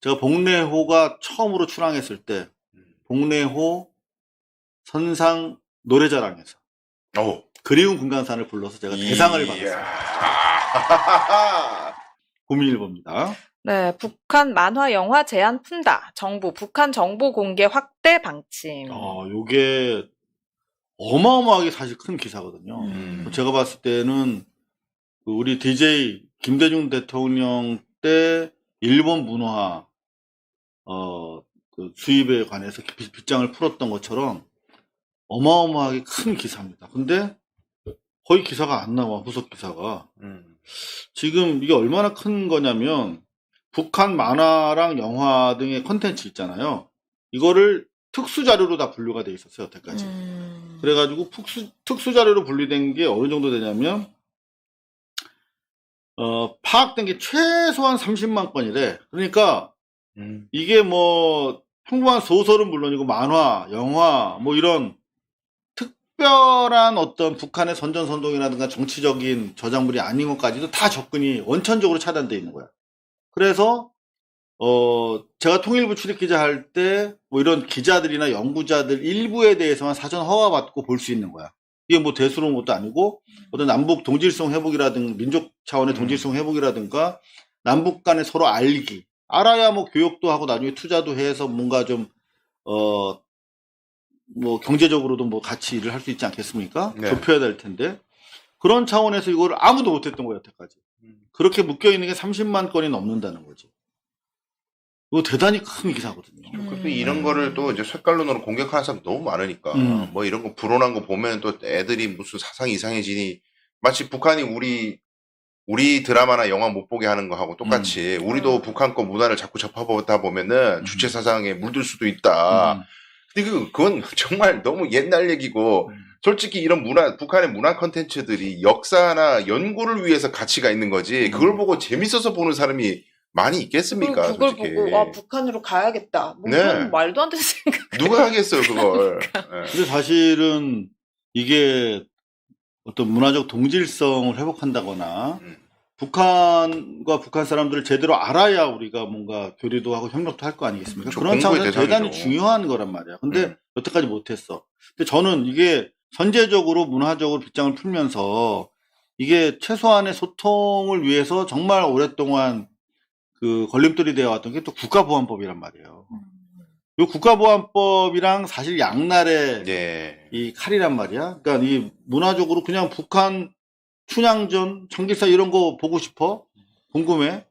제가 복례호가 처음으로 출항했을 때 복례호 선상 노래자랑에서 오. 그리운 금강산을 불러서 제가 대상을 받았어요. 구민일보입니다. 네, 북한 만화 영화 제한 푼다. 정부 북한 정보 공개 확대 방침. 요게 어마어마하게 사실 큰 기사거든요. 제가 봤을 때는 우리 DJ 김대중 대통령 때 일본 문화 그 수입에 관해서 빗장을 풀었던 것처럼 어마어마하게 큰 기사입니다. 근데 거의 기사가 안 나와, 후속 기사가. 지금 이게 얼마나 큰 거냐면 북한 만화랑 영화 등의 콘텐츠 있잖아요. 이거를 특수자료로 다 분류가 돼 있었어요, 여태까지. 그래가지고 특수자료로 분류된 게 어느 정도 되냐면 파악된 게 최소한 30만 건이래. 그러니까 이게 뭐 평범한 소설은 물론이고 만화, 영화 뭐 이런 특별한 어떤 북한의 선전선동이라든가 정치적인 저작물이 아닌 것까지도 다 접근이 원천적으로 차단되어 있는 거야. 그래서 제가 통일부 출입기자 할 때 뭐 이런 기자들이나 연구자들 일부에 대해서만 사전 허가받고 볼 수 있는 거야. 이게 뭐 대수로운 것도 아니고 어떤 남북 동질성 회복이라든가 민족 차원의 동질성 회복이라든가 남북 간에 서로 알아야 뭐 교육도 하고 나중에 투자도 해서 뭔가 좀 뭐 경제적으로도 뭐 같이 일을 할 수 있지 않겠습니까? 네. 좁혀야 될 텐데 그런 차원에서 이걸 아무도 못했던 거예요, 여태까지. 그렇게 묶여 있는 게 30만 건이 넘는다는 거지. 이거 대단히 큰 기사거든요. 그래서 이런 거를 또 이제 색깔론으로 공격하는 사람 너무 많으니까 뭐 이런 거 불온한 거 보면 또 애들이 무슨 사상이 이상해지니 마치 북한이 우리 드라마나 영화 못 보게 하는 거하고 똑같이 우리도 북한 거 문화를 자꾸 접하다 보면은 주체 사상에 물들 수도 있다. 근데 그건 정말 너무 옛날 얘기고 솔직히 이런 북한의 문화 컨텐츠들이 역사나 연구를 위해서 가치가 있는 거지 그걸 보고 재밌어서 보는 사람이 많이 있겠습니까? 그걸 솔직히. 보고 북한으로 가야겠다. 뭐 네. 그건 말도 안 되는 생각. 누가 하겠어요 그걸. 네. 근데 사실은 이게 어떤 문화적 동질성을 회복한다거나 북한과 북한 사람들을 제대로 알아야 우리가 뭔가 교류도 하고 협력도 할 거 아니겠습니까? 그렇죠. 그런 공부의 차원에서 대단히 대상이죠. 중요한 거란 말이야. 근데 여태까지 못했어. 근데 저는 이게 선제적으로 문화적으로 빗장을 풀면서 이게 최소한의 소통을 위해서 정말 오랫동안 그 걸림돌이 되어 왔던 게 또 국가보안법이란 말이에요. 이 국가보안법이랑 사실 양날의 네. 이 칼이란 말이야. 그러니까 이 문화적으로 그냥 북한 춘향전, 청길사 이런 거 보고 싶어? 궁금해?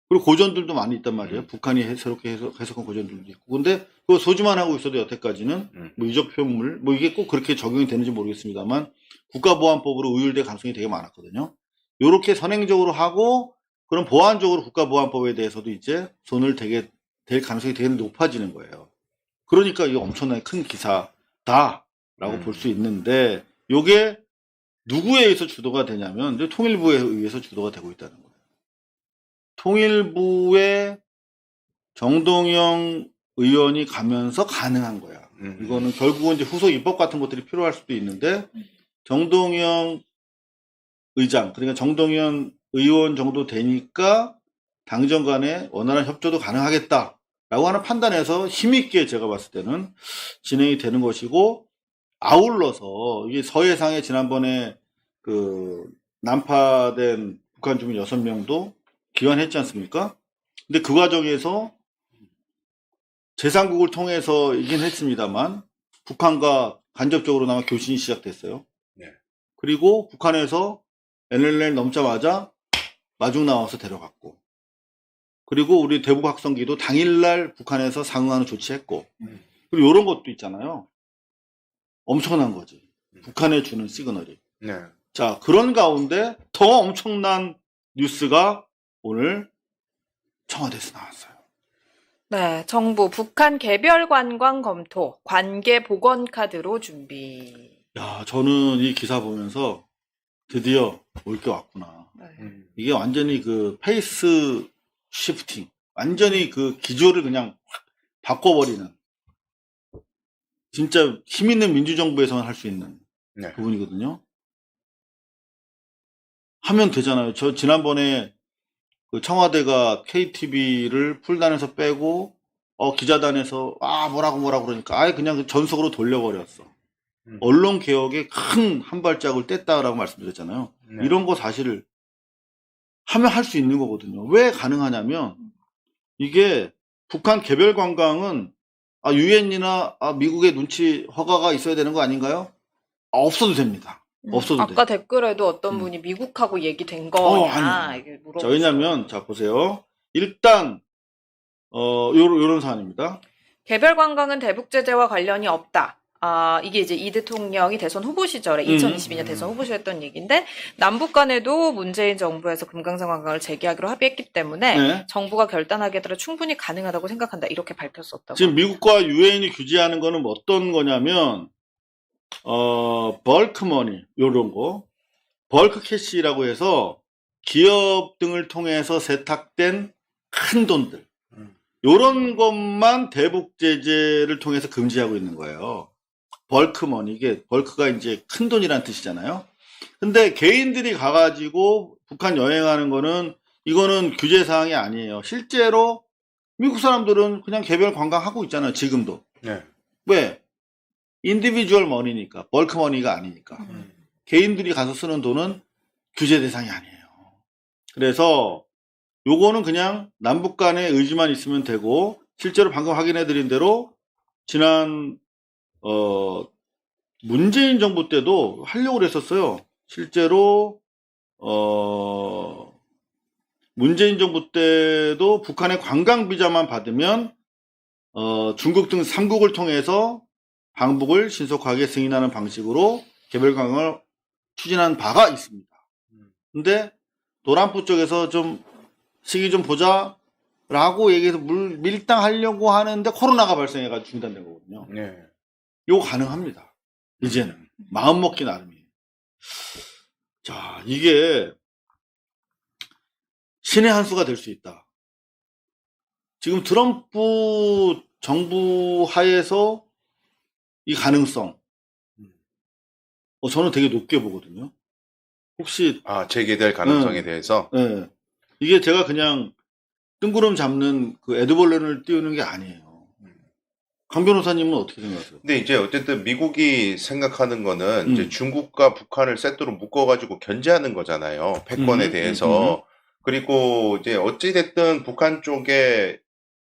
그리고 고전들도 많이 있단 말이에요. 북한이 새롭게 해석한 고전들도 있고. 근데 그거 소지만 하고 있어도 여태까지는 뭐 유적 표현물, 뭐 이게 꼭 그렇게 적용이 되는지 모르겠습니다만 국가보안법으로 의율될 가능성이 되게 많았거든요. 요렇게 선행적으로 하고 그럼 보안적으로 국가보안법에 대해서도 이제 손을 대게 될 가능성이 되게 높아지는 거예요. 그러니까 이게 엄청나게 큰 기사다라고 볼 수 있는데 요게 누구에 의해서 주도가 되냐면 이제 통일부에 의해서 주도가 되고 있다는 거예요. 통일부에 정동영 의원이 가면서 가능한 거야. 이거는 결국은 이제 후속 입법 같은 것들이 필요할 수도 있는데 정동영 의장, 그러니까 정동영 의원 정도 되니까 당정 간에 원활한 협조도 가능하겠다라고 하는 판단에서 힘있게 제가 봤을 때는 진행이 되는 것이고 아울러서 이게 서해상에 지난번에 그 난파된 북한 주민 6명도 귀환했지 않습니까? 근데 그 과정에서 제3국을 통해서이긴 했습니다만 북한과 간접적으로나마 교신이 시작됐어요. 네. 그리고 북한에서 NLL 넘자마자 마중 나와서 데려갔고 그리고 우리 대북 확성기도 당일날 북한에서 상응하는 조치했고 그리고 이런 것도 있잖아요. 엄청난 거지. 북한에 주는 시그널이. 네. 자, 그런 가운데 더 엄청난 뉴스가 오늘 청와대에서 나왔어요. 네, 정부 북한 개별 관광 검토, 관계 복원 카드로 준비. 야, 저는 이 기사 보면서 드디어 올 게 왔구나. 네. 이게 완전히 그 페이스 시프팅, 완전히 그 기조를 그냥 확 바꿔버리는 진짜 힘 있는 민주정부에서만 할 수 있는 네. 부분이거든요. 하면 되잖아요. 저 지난번에 그 청와대가 KTV를 풀단에서 빼고 기자단에서 뭐라고 그러니까 아예 그냥 전속으로 돌려버렸어. 언론 개혁에 큰 한 발짝을 뗐다라고 말씀드렸잖아요. 네. 이런 거 사실 하면 할 수 있는 거거든요. 왜 가능하냐면 이게 북한 개별 관광은 유엔이나 미국의 눈치 허가가 있어야 되는 거 아닌가요? 없어도 됩니다. 없어도 아까 돼. 댓글에도 어떤 분이 미국하고 얘기된 아니요. 거냐 이게 물어보셨어요. 왜냐면 자 보세요. 일단 요런 사안입니다. 개별 관광은 대북 제재와 관련이 없다. 이게 이제 이 대통령이 대선 후보 시절에 2022년 대선 후보 시절에 했던 얘기인데 남북 간에도 문재인 정부에서 금강산 관광을 재개하기로 합의했기 때문에 네. 정부가 결단하기에 따라 충분히 가능하다고 생각한다. 이렇게 밝혔었다고. 지금 미국과 유엔이 규제하는 거는 어떤 거냐면 벌크머니 요런 거 벌크 캐시라고 해서 기업 등을 통해서 세탁된 큰 돈들 요런 것만 대북 제재를 통해서 금지하고 있는 거예요. 벌크머니 이게 벌크가 이제 큰 돈이란 뜻이잖아요. 근데 개인들이 가가지고 북한 여행하는 거는 이거는 규제 사항이 아니에요. 실제로 미국 사람들은 그냥 개별 관광하고 있잖아요. 지금도. 네. 왜? 인디비주얼 머니니까 벌크 머니가 아니니까 개인들이 가서 쓰는 돈은 규제 대상이 아니에요. 그래서 요거는 그냥 남북 간의 의지만 있으면 되고 실제로 방금 확인해 드린 대로 지난 문재인 정부 때도 하려고 그랬었어요. 실제로 문재인 정부 때도 북한의 관광 비자만 받으면 중국 등 3국을 통해서 방북을 신속하게 승인하는 방식으로 개별 관광을 추진한 바가 있습니다. 근데 도란포 쪽에서 좀 시기 좀 보자 라고 얘기해서 밀당하려고 하는데 코로나가 발생해가지고 중단된 거거든요. 네. 이거 가능합니다. 이제는 마음 먹기 나름이에요. 자, 이게 신의 한 수가 될 수 있다. 지금 트럼프 정부 하에서 이 가능성, 저는 되게 높게 보거든요. 혹시, 재개될 가능성에 대해서? 네. 이게 제가 그냥 뜬구름 잡는 그 애드벌레를 띄우는 게 아니에요. 강 변호사님은 어떻게 생각하세요? 근데 이제 어쨌든 미국이 생각하는 거는 이제 중국과 북한을 세트로 묶어가지고 견제하는 거잖아요. 패권에 대해서. 그리고 이제 어찌됐든 북한 쪽에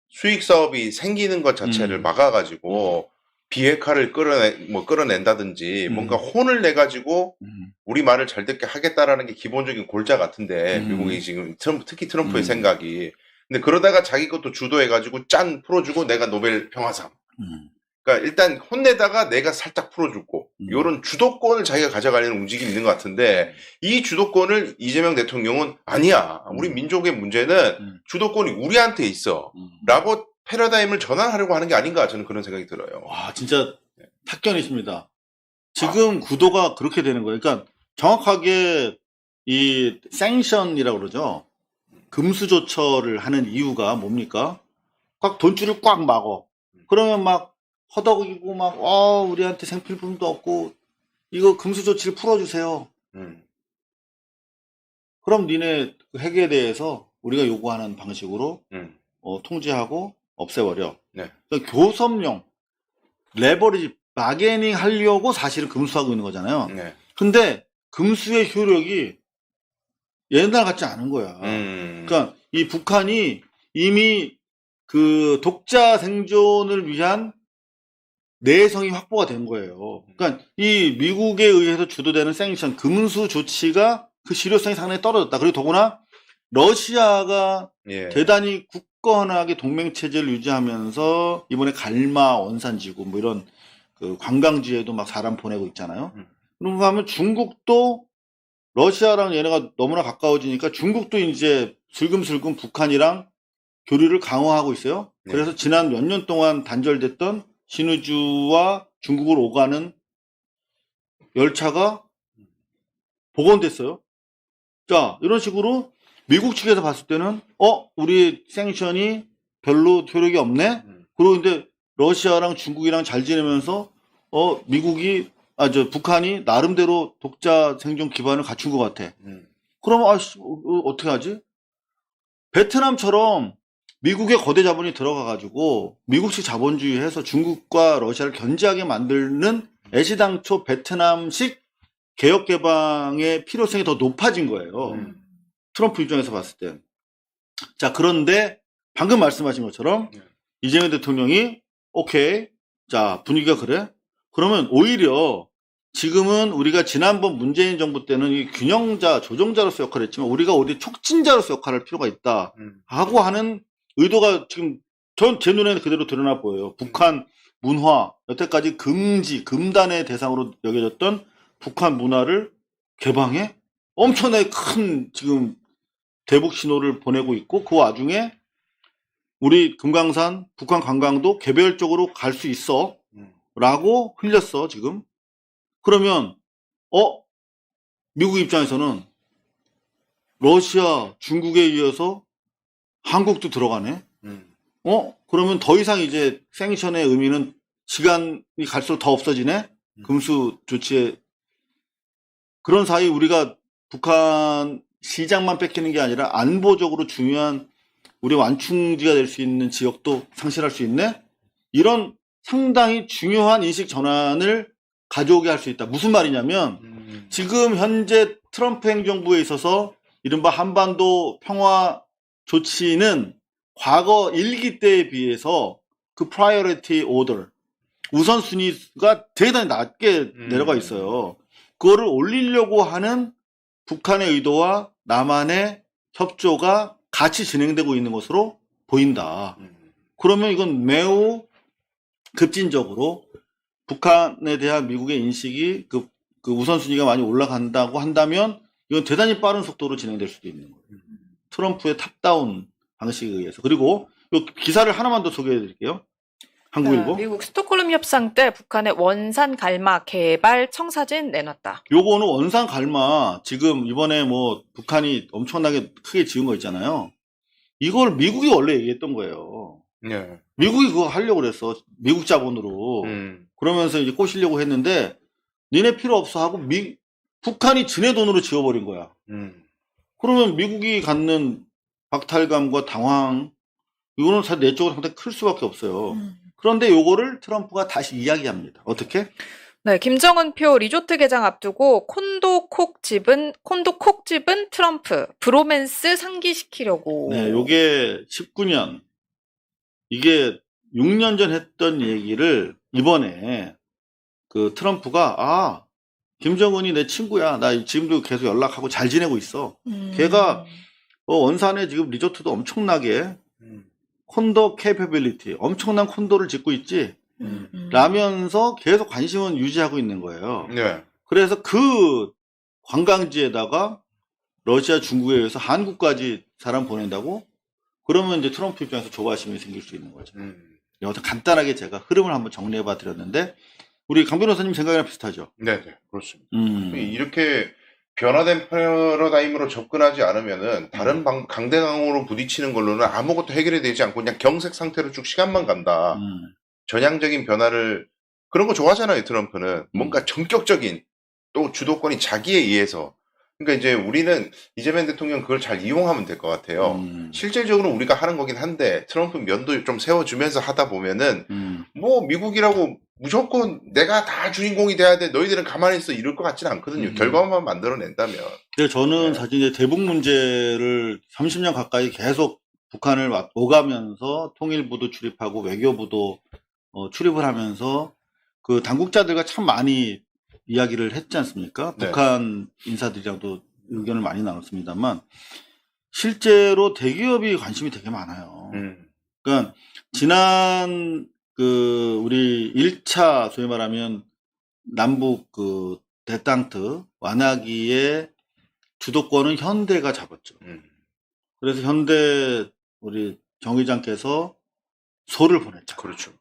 수익 사업이 생기는 것 자체를 막아가지고 비핵화를 끌어낸다든지 뭔가 혼을 내가지고 우리 말을 잘 듣게 하겠다라는 게 기본적인 골자 같은데 미국이 지금 특히 트럼프의 생각이. 근데 그러다가 자기 것도 주도해가지고 짠 풀어주고 내가 노벨 평화상. 그러니까 일단 혼내다가 내가 살짝 풀어주고 이런 주도권을 자기가 가져가려는 움직임이 있는 것 같은데 이 주도권을 이재명 대통령은 아니야. 우리 민족의 문제는 주도권이 우리한테 있어. 라고 패러다임을 전환하려고 하는 게 아닌가 저는 그런 생각이 들어요. 와 진짜 탁견이십니다. 지금 구도가 그렇게 되는 거예요. 그러니까 정확하게 이 생션이라고 그러죠. 금수조처를 하는 이유가 뭡니까? 꽉 돈줄을 꽉 막어. 그러면 막 허덕이고 막 우리한테 생필품도 없고 이거 금수조치를 풀어주세요. 그럼 니네 핵에 대해서 우리가 요구하는 방식으로 통제하고 없애버려. 네. 그러니까 교섭용 레버리지 바게닝 하려고 사실은 금수하고 있는 거잖아요. 네. 근데 금수의 효력이 옛날 같지 않은 거야. 그러니까 이 북한이 이미 그 독자 생존을 위한 내성이 확보가 된 거예요. 그러니까 이 미국에 의해서 주도되는 생션 금수 조치가 그 실효성이 상당히 떨어졌다. 그리고 더구나 러시아가 대단히 굳건하게 동맹 체제를 유지하면서 이번에 갈마 원산지구 뭐 이런 그 관광지에도 막 사람 보내고 있잖아요. 그런가 하면 중국도 러시아랑 얘네가 너무나 가까워지니까 중국도 이제 슬금슬금 북한이랑 교류를 강화하고 있어요. 그래서 지난 몇 년 동안 단절됐던 신의주와 중국을 오가는 열차가 복원됐어요. 자, 이런 식으로 미국 측에서 봤을 때는 우리 생션이 별로 효력이 없네. 그리고 근데 러시아랑 중국이랑 잘 지내면서 미국이 북한이 나름대로 독자 생존 기반을 갖춘 것 같아. 그러면 어떻게 하지? 베트남처럼 미국의 거대 자본이 들어가가지고 미국식 자본주의 해서 중국과 러시아를 견제하게 만드는 애시당초 베트남식 개혁 개방의 필요성이 더 높아진 거예요. 트럼프 입장에서 봤을 때. 자, 그런데 방금 말씀하신 것처럼 이재명 대통령이 오케이, 자, 분위기가 그래? 그러면 오히려 지금은 우리가 지난번 문재인 정부 때는 이 균형자, 조정자로서 역할을 했지만 우리가 어디 촉진자로서 역할을 할 필요가 있다 하고 하는 의도가 지금 제 눈에는 그대로 드러나 보여요. 북한 문화, 여태까지 금지, 금단의 대상으로 여겨졌던 북한 문화를 개방해 엄청나게 큰 지금 대북 신호를 보내고 있고 그 와중에 우리 금강산, 북한 관광도 개별적으로 갈 수 있어 라고 흘렸어 지금. 그러면 미국 입장에서는 러시아, 중국에 이어서 한국도 들어가네. 그러면 더 이상 이제 생션의 의미는 시간이 갈수록 더 없어지네. 금수 조치에. 그런 사이 우리가 북한 시장만 뺏기는 게 아니라 안보적으로 중요한 우리 완충지가 될 수 있는 지역도 상실할 수 있네. 이런 상당히 중요한 인식 전환을 가져오게 할 수 있다. 무슨 말이냐면 지금 현재 트럼프 행정부에 있어서 이른바 한반도 평화 조치는 과거 1기 때에 비해서 그 priority order, 우선순위가 대단히 낮게 내려가 있어요. 그거를 올리려고 하는 북한의 의도와 남한의 협조가 같이 진행되고 있는 것으로 보인다. 그러면 이건 매우 급진적으로 북한에 대한 미국의 인식이 그 우선순위가 많이 올라간다고 한다면 이건 대단히 빠른 속도로 진행될 수도 있는 거예요. 트럼프의 탑다운 방식에 의해서. 그리고 이 기사를 하나만 더 소개해 드릴게요. 한국일보. 미국 스톡홀름 협상 때 북한의 원산 갈마 개발 청사진 내놨다. 요거는 원산 갈마 지금 이번에 뭐 북한이 엄청나게 크게 지은 거 있잖아요. 이걸 미국이 원래 얘기했던 거예요. 네. 미국이 그거 하려고 그랬어. 미국 자본으로. 그러면서 이제 꼬시려고 했는데 니네 필요 없어 하고 북한이 지네 돈으로 지어버린 거야. 그러면 미국이 갖는 박탈감과 당황 이거는 사실 내적으로 상당히 클 수밖에 없어요. 그런데 요거를 트럼프가 다시 이야기합니다. 어떻게? 네, 김정은표 리조트 개장 앞두고 콘도 콕 집은 트럼프 브로맨스 상기시키려고. 네, 요게 19년 이게 6년 전 했던 얘기를 이번에 그 트럼프가 김정은이 내 친구야. 나 지금도 계속 연락하고 잘 지내고 있어. 걔가 원산에 지금 리조트도 엄청나게 콘도 캐퍼빌리티 엄청난 콘도를 짓고 있지. 라면서 계속 관심은 유지하고 있는 거예요. 네. 그래서 그 관광지에다가 러시아, 중국에 의해서 한국까지 사람 보낸다고? 그러면 이제 트럼프 입장에서 조바심이 생길 수 있는 거죠. 여기서 간단하게 제가 흐름을 한번 정리해봐 드렸는데 우리 강 변호사님 생각이랑 비슷하죠? 네, 그렇습니다. 이렇게 변화된 패러다임으로 접근하지 않으면은 다른 강대강으로 부딪히는 걸로는 아무것도 해결이 되지 않고 그냥 경색 상태로 쭉 시간만 간다. 전향적인 변화를 그런 거 좋아하잖아요. 트럼프는 뭔가 전격적인 또 주도권이 자기에 의해서. 그러니까 이제 우리는 이재명 대통령 그걸 잘 이용하면 될 것 같아요. 실질적으로 우리가 하는 거긴 한데 트럼프 면도 좀 세워주면서 하다 보면은 뭐 미국이라고 무조건 내가 다 주인공이 돼야 돼. 너희들은 가만히 있어 이럴 것 같지는 않거든요. 결과만 만들어낸다면. 근데 저는 사실 이제 대북 문제를 30년 가까이 계속 북한을 오가면서 통일부도 출입하고 외교부도 출입을 하면서 그 당국자들과 참 많이 이야기를 했지 않습니까? 네. 북한 인사들이랑도 의견을 많이 나눴습니다만 실제로 대기업이 관심이 되게 많아요. 그러니까 지난 우리 1차 소위 말하면 남북 데탕트 완화기의 주도권은 현대가 잡았죠. 그래서 현대 우리 정 의장께서 소를 보냈죠. 그렇죠.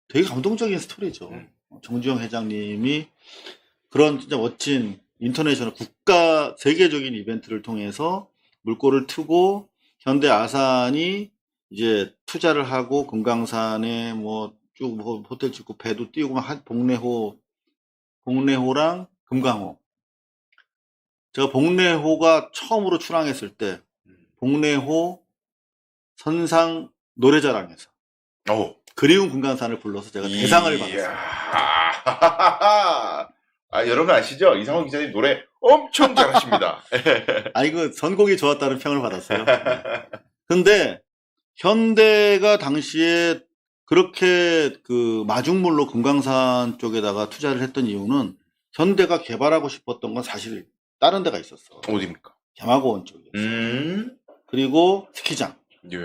되게 감동적인 스토리죠. 정주영 회장님이 그런 진짜 멋진 인터내셔널 국가 세계적인 이벤트를 통해서 물꼬를 트고 현대 아산이 이제 투자를 하고 금강산에 쭉 호텔 짓고 배도 띄우고 막 복례호랑 금강호. 제가 복례호가 처음으로 출항했을 때 동래호 선상 노래자랑에서 오. 그리운 금강산을 불러서 제가 대상을 받았어요. 여러분 아시죠? 이상원 기자님 노래 엄청 잘하십니다. 이거 선곡이 좋았다는 평을 받았어요. 근데 현대가 당시에 그렇게 그 마중물로 금강산 쪽에다가 투자를 했던 이유는 현대가 개발하고 싶었던 건 사실 다른 데가 있었어. 어디입니까? 개마고원 쪽이었어. 그리고 스키장. 예.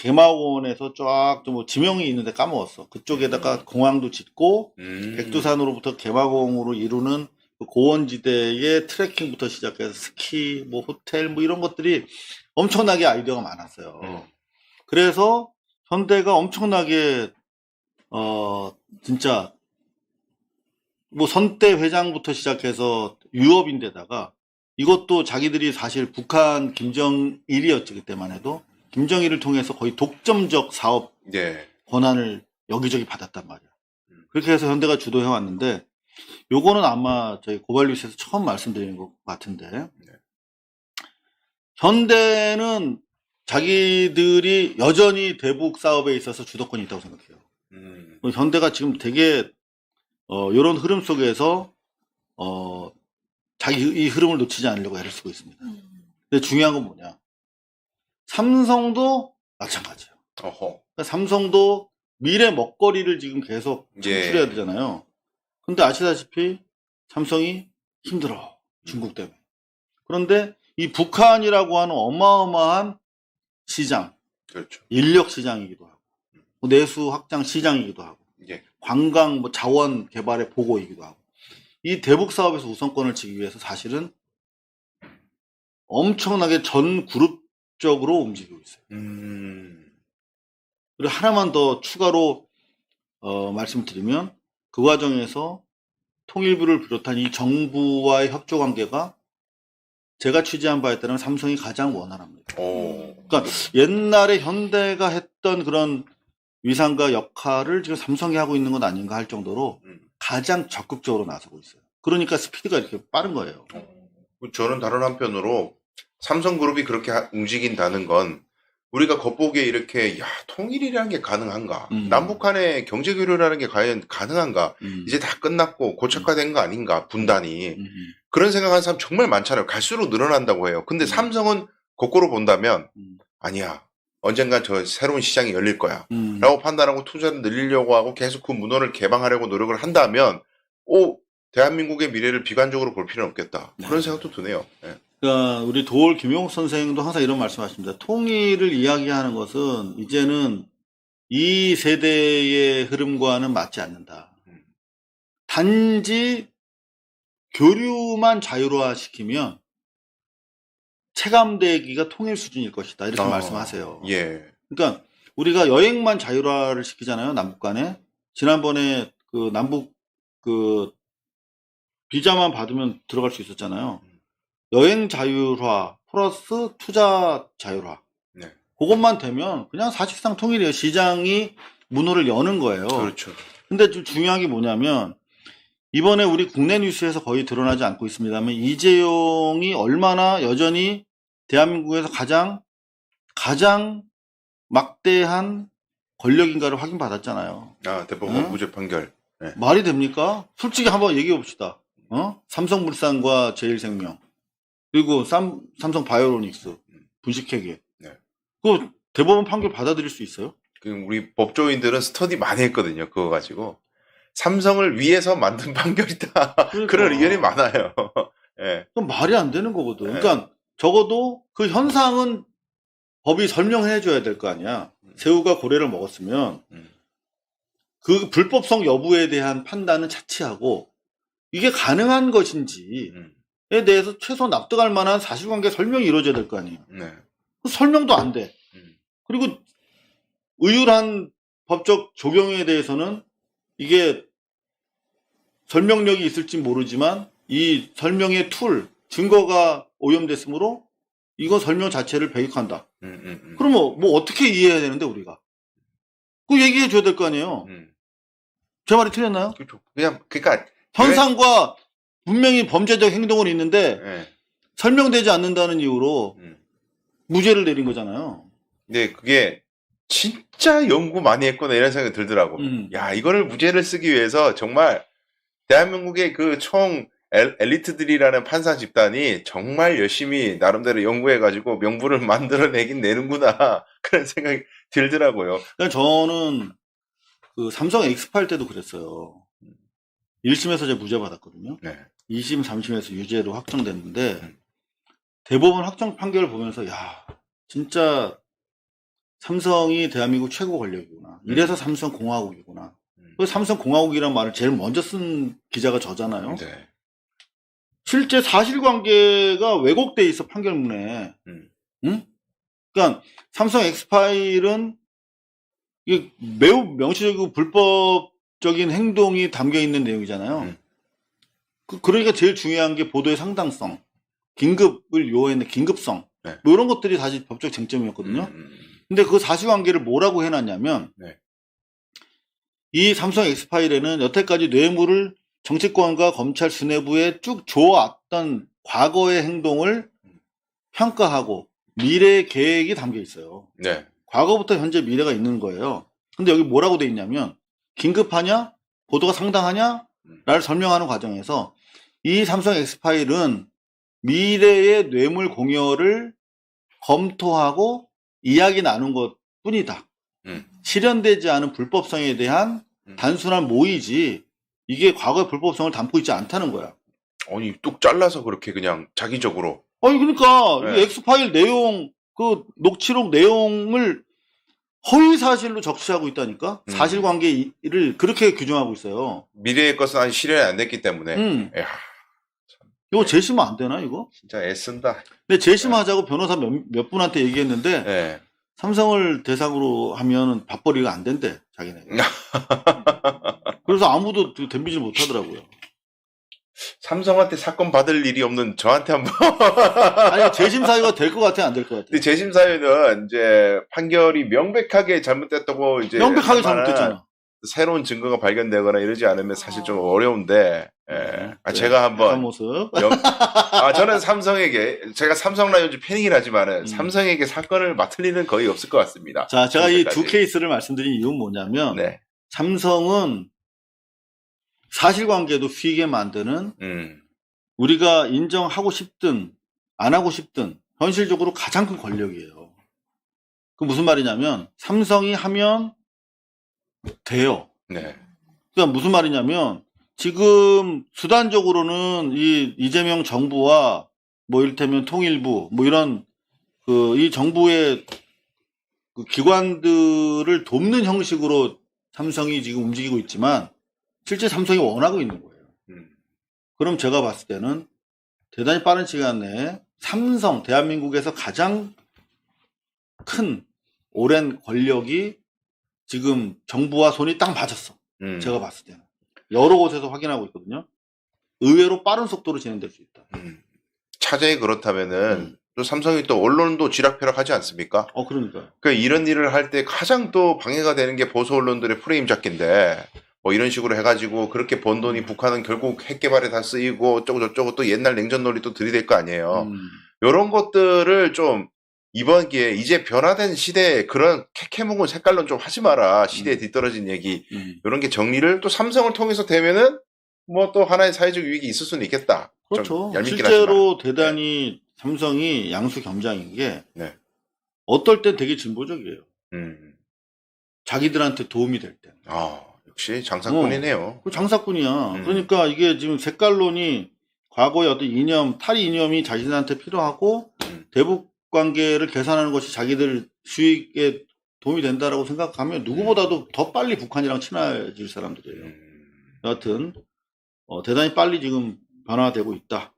개마고원에서 쫙 좀 지명이 있는데 까먹었어. 그쪽에다가 공항도 짓고 백두산으로부터 개마고원으로 이루는 그 고원지대의 트레킹부터 시작해서 스키, 뭐 호텔, 뭐 이런 것들이 엄청나게 아이디어가 많았어요. 그래서 현대가 엄청나게 진짜 뭐 선대 회장부터 시작해서 유업인데다가 이것도 자기들이 사실 북한 김정일이었지 그때만 해도 김정일을 통해서 거의 독점적 사업 예. 권한을 여기저기 받았단 말이야. 그렇게 해서 현대가 주도해 왔는데 요거는 아마 저희 고발뉴스에서 처음 말씀드리는 것 같은데 현대는 자기들이 여전히 대북 사업에 있어서 주도권이 있다고 생각해요. 현대가 지금 되게 이런 흐름 속에서 자기 이 흐름을 놓치지 않으려고 애를 쓰고 있습니다. 근데 중요한 건 뭐냐? 삼성도 마찬가지예요. 그러니까 삼성도 미래 먹거리를 지금 계속 창출해야 되잖아요. 근데 아시다시피 삼성이 힘들어. 중국 때문에. 그런데 이 북한이라고 하는 어마어마한 시장, 그렇죠. 인력 시장이기도 하고, 내수 확장 시장이기도 하고, 예. 관광 뭐 자원 개발의 보고이기도 하고, 이 대북 사업에서 우선권을 지기 위해서 사실은 엄청나게 전 그룹적으로 움직이고 있어요. 그리고 하나만 더 추가로 말씀드리면 그 과정에서 통일부를 비롯한 이 정부와의 협조 관계가 제가 취재한 바에 따르면 삼성이 가장 원활합니다. 그러니까 옛날에 현대가 했던 그런 위상과 역할을 지금 삼성이 하고 있는 건 아닌가 할 정도로 가장 적극적으로 나서고 있어요. 그러니까 스피드가 이렇게 빠른 거예요. 저는 다른 한편으로 삼성그룹이 그렇게 움직인다는 건 우리가 겉보기에 이렇게 통일이라는 게 가능한가? 남북한의 경제 교류라는 게 과연 가능한가? 이제 다 끝났고 고착화된 거 아닌가? 분단이. 그런 생각하는 사람 정말 많잖아요. 갈수록 늘어난다고 해요. 근데 삼성은 거꾸로 본다면 아니야. 언젠간 저 새로운 시장이 열릴 거야. 라고 판단하고 투자를 늘리려고 하고 계속 그 문호를 개방하려고 노력을 한다면 대한민국의 미래를 비관적으로 볼 필요는 없겠다. 그런 생각도 드네요. 네. 그러니까 우리 도올 김용욱 선생도 항상 이런 말씀하십니다. 통일을 이야기하는 것은 이제는 이 세대의 흐름과는 맞지 않는다. 단지 교류만 자유화시키면 체감되기가 통일 수준일 것이다. 이렇게 말씀하세요. 예. 그러니까 우리가 여행만 자유화를 시키잖아요. 남북 간에. 지난번에 그 남북 그 비자만 받으면 들어갈 수 있었잖아요. 여행 자율화 플러스 투자 자율화. 네. 그것만 되면 그냥 사실상 통일이에요. 시장이 문호를 여는 거예요. 그렇죠. 근데 좀 중요한 게 뭐냐면 이번에 우리 국내 뉴스에서 거의 드러나지 않고 있습니다만 이재용이 얼마나 여전히 대한민국에서 가장 막대한 권력인가를 확인받았잖아요. 대법원 무죄 판결. 네. 말이 됩니까? 솔직히 한번 얘기해 봅시다. 삼성물산과 제일생명 그리고 삼성 바이오로닉스 분식회계. 네. 그 대법원 판결 받아들일 수 있어요? 우리 법조인들은 스터디 많이 했거든요. 그거 가지고 삼성을 위해서 만든 판결이다. 그러니까. 그런 의견이 많아요. 네. 그럼 말이 안 되는 거거든. 네. 그러니까 적어도 그 현상은 법이 설명해 줘야 될 거 아니야. 새우가 고래를 먹었으면 그 불법성 여부에 대한 판단은 차치하고 이게 가능한 것인지에 대해서 최소 납득할 만한 사실관계 설명이 이루어져야 될 거 아니에요. 네. 그 설명도 안 돼. 그리고 의율한 법적 적용에 대해서는 이게 설명력이 있을지 모르지만 이 설명의 증거가 오염됐으므로 이거 설명 자체를 배격한다. 그러면 뭐 어떻게 이해해야 되는데 우리가? 그 얘기해 줘야 될 거 아니에요. 제 말이 틀렸나요? 그렇죠. 그러니까 무죄를 내린 거잖아요. 근데 그게 진짜 연구 많이 했구나 이런 생각이 들더라고. 야, 이거를 무죄를 쓰기 위해서 정말 대한민국의 그 총 엘리트들이라는 판사 집단이 정말 열심히 나름대로 연구해가지고 명분을 만들어내긴 내는구나 그런 생각이 들더라고요. 그러니까 저는 그 삼성 엑스파일 때도 그랬어요. 1심에서 제가 무죄 받았거든요. 네. 2심, 3심에서 유죄로 확정됐는데 대법원 확정 판결을 보면서 야 진짜 삼성이 대한민국 최고 권력이구나. 이래서 삼성공화국이구나. 그 삼성공화국이라는 말을 제일 먼저 쓴 기자가 저잖아요. 네. 실제 사실관계가 왜곡돼 있어 판결문에. 응? 그러니까 삼성 엑스파일은 이게 매우 명시적이고 불법적인 행동이 담겨 있는 내용이잖아요. 그러니까 제일 중요한 게 보도의 상당성, 긴급을 요했는 긴급성, 네. 뭐 이런 것들이 사실 법적 쟁점이었거든요. 근데 그 사실관계를 뭐라고 해놨냐면 네. 이 삼성 엑스파일에는 여태까지 뇌물을 정치권과 검찰 수뇌부에 쭉 줘왔던 과거의 행동을 평가하고 미래의 계획이 담겨 있어요. 네. 과거부터 현재 미래가 있는 거예요. 근데 여기 뭐라고 돼 있냐면 긴급하냐? 보도가 상당하냐? 라를 설명하는 과정에서 이 삼성 엑스파일은 미래의 뇌물 공여를 검토하고 이야기 나눈 것 뿐이다. 실현되지 않은 불법성에 대한 단순한 모의지 이게 과거의 불법성을 담고 있지 않다는 거야. 아니 뚝 잘라서 그렇게 그냥 자기적으로. 아니 그러니까 네. 이 엑스파일 내용 그 녹취록 내용을 허위 사실로 적시하고 있다니까. 사실관계를 그렇게 규정하고 있어요. 미래의 것은 아직 실현이 안 됐기 때문에. 야, 이거 재심은 안 되나 이거? 진짜 애쓴다. 근데 재심하자고 변호사 몇 분한테 얘기했는데 네. 삼성을 대상으로 하면 밥벌이가 안 된대 자기네. 그래서 아무도 덤비질 못하더라고요. 삼성한테 사건 받을 일이 없는 저한테 한번. 아니 재심 사유가 될 것 같아 안 될 것 같아? 근데 재심 사유는 이제 판결이 명백하게 잘못됐다고 이제 명백하게 잘못됐잖아. 새로운 증거가 발견되거나 이러지 않으면 사실 좀 어려운데. 예. 네, 제가 한번 모습. 저는 삼성에게 제가 삼성 라이온즈 팬이긴 하지만은 삼성에게 사건을 맡을 일은 거의 없을 것 같습니다. 자, 제가 이 두 지금까지. 케이스를 말씀드린 이유는 뭐냐면 네. 삼성은 사실관계도 휘게 만드는 우리가 인정하고 싶든 안 하고 싶든 현실적으로 가장 큰 권력이에요. 그 무슨 말이냐면 삼성이 하면 돼요. 네. 그러니까 무슨 말이냐면 지금 수단적으로는 이 이재명 정부와 뭐 이를테면 통일부 뭐 이런 이 정부의 그 기관들을 돕는 형식으로 삼성이 지금 움직이고 있지만 실제 삼성이 원하고 있는 거예요. 그럼 제가 봤을 때는 대단히 빠른 시간 내에 삼성, 대한민국에서 가장 큰 오랜 권력이 지금 정부와 손이 딱 맞았어. 제가 봤을 때는. 여러 곳에서 확인하고 있거든요. 의외로 빠른 속도로 진행될 수 있다. 차제에 그렇다면은 또 삼성이 또 언론도 쥐락펴락하지 않습니까? 그러니까요. 그러니까 이런 일을 할 때 가장 또 방해가 되는 게 보수 언론들의 프레임 잡기인데 뭐 이런 식으로 해가지고 그렇게 번 돈이 북한은 결국 핵 개발에 다 쓰이고 어쩌고 저쩌고 또 옛날 냉전 논리 또 들이댈 거 아니에요. 이런 것들을 좀 이번 기회에 이제 변화된 시대에 그런 캐캐묵은 색깔론 좀 하지 마라. 시대에 뒤떨어진 얘기. 이런 게 정리를 또 삼성을 통해서 되면은 뭐 또 하나의 사회적 유익이 있을 수는 있겠다. 그렇죠. 얄밉긴 실제로 하지만. 대단히 삼성이 양수 겸장인 게 네. 어떨 땐 되게 진보적이에요. 자기들한테 도움이 될 때. 역시 장사꾼이네요. 그 장사꾼이야. 그러니까 이게 지금 색깔론이 과거의 어떤 이념, 탈 이념이 자신한테 필요하고 대북 관계를 개선하는 것이 자기들 수익에 도움이 된다라고 생각하면 누구보다도 더 빨리 북한이랑 친해질 사람들이에요. 여하튼 대단히 빨리 지금 변화되고 있다.